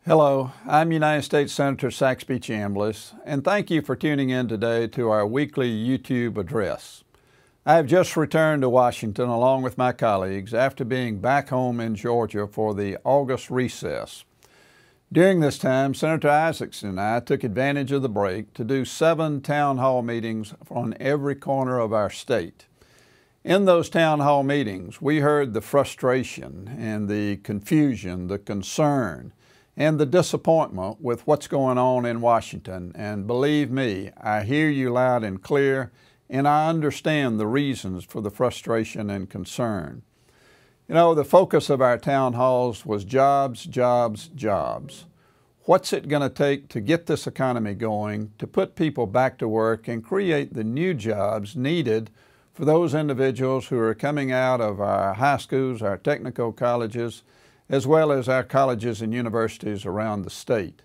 Hello, I'm United States Senator Saxby Chambliss, and thank you for tuning in today to our weekly YouTube address. I have just returned to Washington along with my colleagues after being back home in Georgia for the August recess. During this time, Senator Isakson and I took advantage of the break to do 7 town hall meetings on every corner of our state. In those town hall meetings, we heard the frustration and the confusion, the concern, and the disappointment with what's going on in Washington. And believe me, I hear you loud and clear, and I understand the reasons for the frustration and concern. You know, the focus of our town halls was jobs, jobs, jobs. What's it going to take to get this economy going, to put people back to work and create the new jobs needed for those individuals who are coming out of our high schools, our technical colleges, as well as our colleges and universities around the state.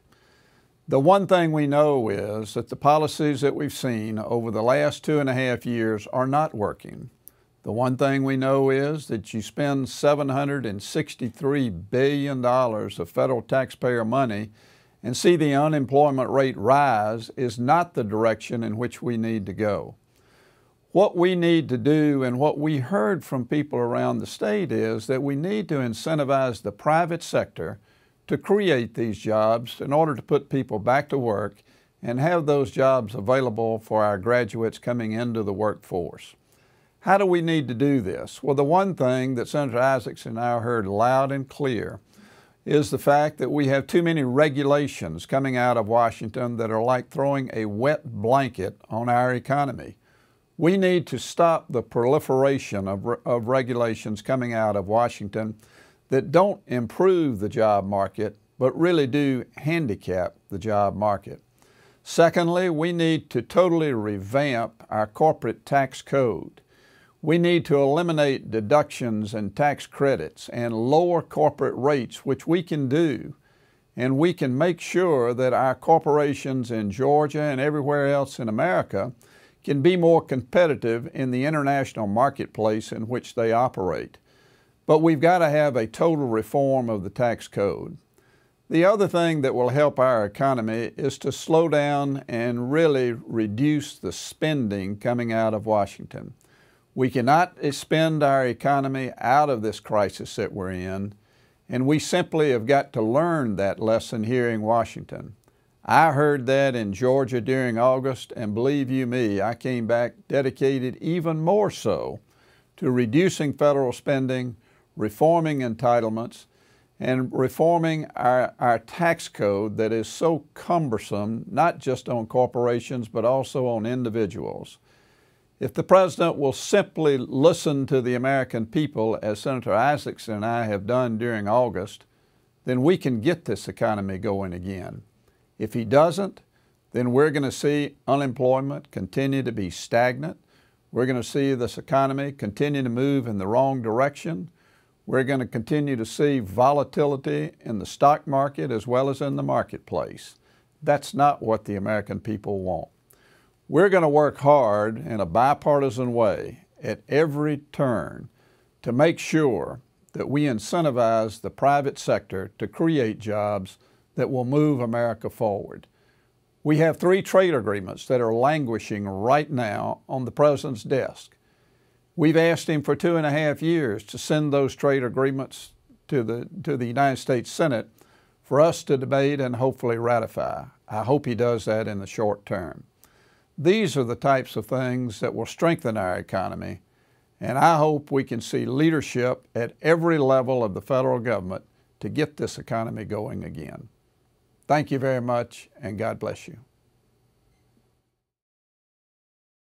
The one thing we know is that the policies that we've seen over the last 2.5 years are not working. The one thing we know is that you spend $763 billion of federal taxpayer money and see the unemployment rate rise is not the direction in which we need to go. What we need to do and what we heard from people around the state is that we need to incentivize the private sector to create these jobs in order to put people back to work and have those jobs available for our graduates coming into the workforce. How do we need to do this? Well, the one thing that Senator Isakson and I heard loud and clear is the fact that we have too many regulations coming out of Washington that are like throwing a wet blanket on our economy. We need to stop the proliferation of regulations coming out of Washington that don't improve the job market, but really do handicap the job market. Secondly, we need to totally revamp our corporate tax code. We need to eliminate deductions and tax credits and lower corporate rates, which we can do. And we can make sure that our corporations in Georgia and everywhere else in America can be more competitive in the international marketplace in which they operate. But we've got to have a total reform of the tax code. The other thing that will help our economy is to slow down and really reduce the spending coming out of Washington. We cannot spend our economy out of this crisis that we're in, and we simply have got to learn that lesson here in Washington. I heard that in Georgia during August, and believe you me, I came back dedicated even more so to reducing federal spending, reforming entitlements, and reforming our tax code that is so cumbersome, not just on corporations, but also on individuals. If the President will simply listen to the American people, as Senator Isakson and I have done during August, then we can get this economy going again. If he doesn't, then we're going to see unemployment continue to be stagnant. We're going to see this economy continue to move in the wrong direction. We're going to continue to see volatility in the stock market as well as in the marketplace. That's not what the American people want. We're going to work hard in a bipartisan way at every turn to make sure that we incentivize the private sector to create jobs that will move America forward. We have 3 trade agreements that are languishing right now on the President's desk. We've asked him for 2.5 years to send those trade agreements to the United States Senate for us to debate and hopefully ratify. I hope he does that in the short term. These are the types of things that will strengthen our economy, and I hope we can see leadership at every level of the federal government to get this economy going again. Thank you very much, and God bless you.